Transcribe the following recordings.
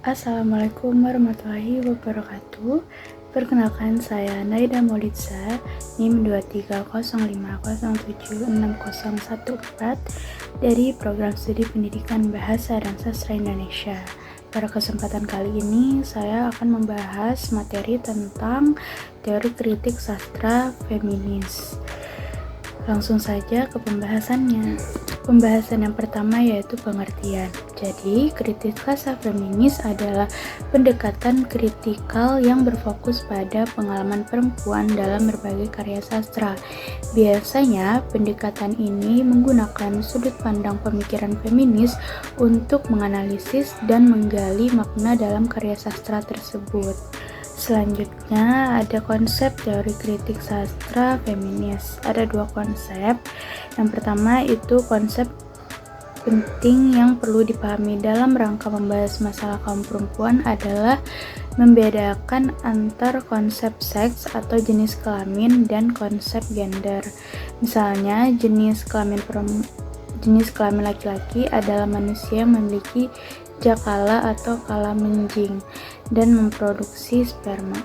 Assalamualaikum warahmatullahi wabarakatuh. Perkenalkan, saya Naida Maulidza, NIM 23050760114 dari Program Studi Pendidikan Bahasa dan Sastra Indonesia. Pada kesempatan kali ini, saya akan membahas materi tentang teori kritik sastra feminis. Langsung saja ke pembahasannya. Pembahasan yang pertama yaitu pengertian. Jadi, kritik sastra feminis adalah pendekatan kritikal yang berfokus pada pengalaman perempuan dalam berbagai karya sastra. Biasanya, pendekatan ini menggunakan sudut pandang pemikiran feminis untuk menganalisis dan menggali makna dalam karya sastra tersebut. Selanjutnya ada konsep teori kritik sastra feminis. Ada dua konsep. Yang pertama itu konsep penting yang perlu dipahami dalam rangka membahas masalah kaum perempuan adalah membedakan antar konsep seks atau jenis kelamin dan konsep gender. Misalnya jenis kelamin laki-laki adalah manusia yang memiliki jakala atau kala menjing dan memproduksi sperma.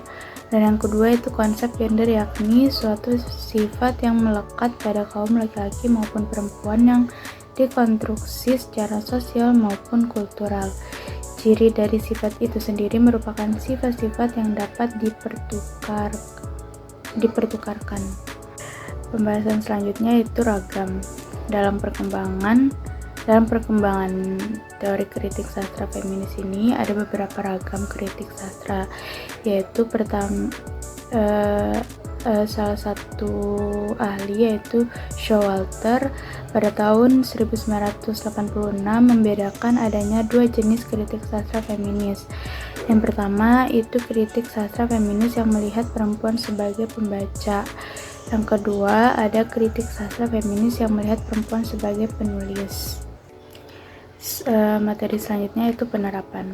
Dan yang kedua itu konsep gender, yakni suatu sifat yang melekat pada kaum laki-laki maupun perempuan yang dikonstruksi secara sosial maupun kultural. Ciri dari sifat itu sendiri merupakan sifat-sifat yang dapat dipertukarkan. Pembahasan selanjutnya itu ragam. Dalam perkembangan teori kritik sastra feminis ini ada beberapa ragam kritik sastra, yaitu salah satu ahli yaitu Showalter pada tahun 1986 membedakan adanya dua jenis kritik sastra feminis. Yang pertama itu kritik sastra feminis yang melihat perempuan sebagai pembaca. Yang kedua ada kritik sastra feminis yang melihat perempuan sebagai penulis. Materi selanjutnya itu penerapan.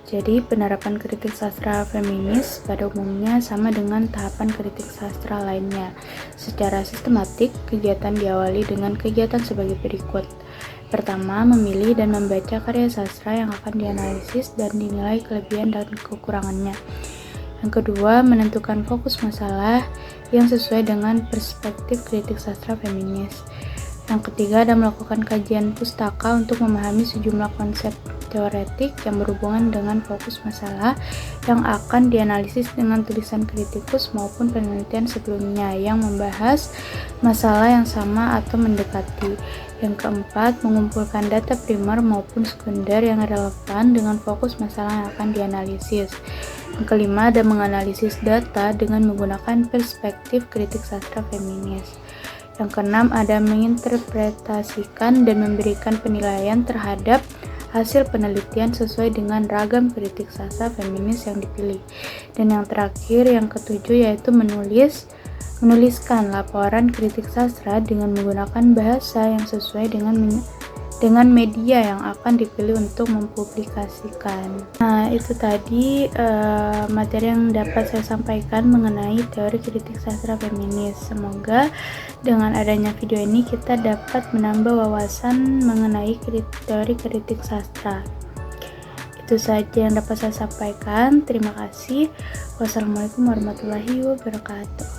Jadi penerapan kritik sastra feminis pada umumnya sama dengan tahapan kritik sastra lainnya. Secara sistematik, kegiatan diawali dengan kegiatan sebagai berikut. Pertama, memilih dan membaca karya sastra yang akan dianalisis dan dinilai kelebihan dan kekurangannya. Yang kedua, menentukan fokus masalah yang sesuai dengan perspektif kritik sastra feminis. Yang ketiga, ada melakukan kajian pustaka untuk memahami sejumlah konsep teoretik yang berhubungan dengan fokus masalah yang akan dianalisis dengan tulisan kritikus maupun penelitian sebelumnya yang membahas masalah yang sama atau mendekati. Yang keempat, mengumpulkan data primer maupun sekunder yang relevan dengan fokus masalah yang akan dianalisis. Yang kelima, ada menganalisis data dengan menggunakan perspektif kritik sastra feminis. Yang keenam, ada menginterpretasikan dan memberikan penilaian terhadap hasil penelitian sesuai dengan ragam kritik sastra feminis yang dipilih. Dan yang terakhir, yang ketujuh, yaitu menuliskan laporan kritik sastra dengan menggunakan bahasa yang sesuai dengan media yang akan dipilih untuk mempublikasikan. Nah, itu tadi materi yang dapat saya sampaikan mengenai teori kritik sastra feminis. Semoga dengan adanya video ini kita dapat menambah wawasan mengenai teori kritik sastra. Itu saja yang dapat saya sampaikan. Terima kasih. Wassalamualaikum warahmatullahi wabarakatuh.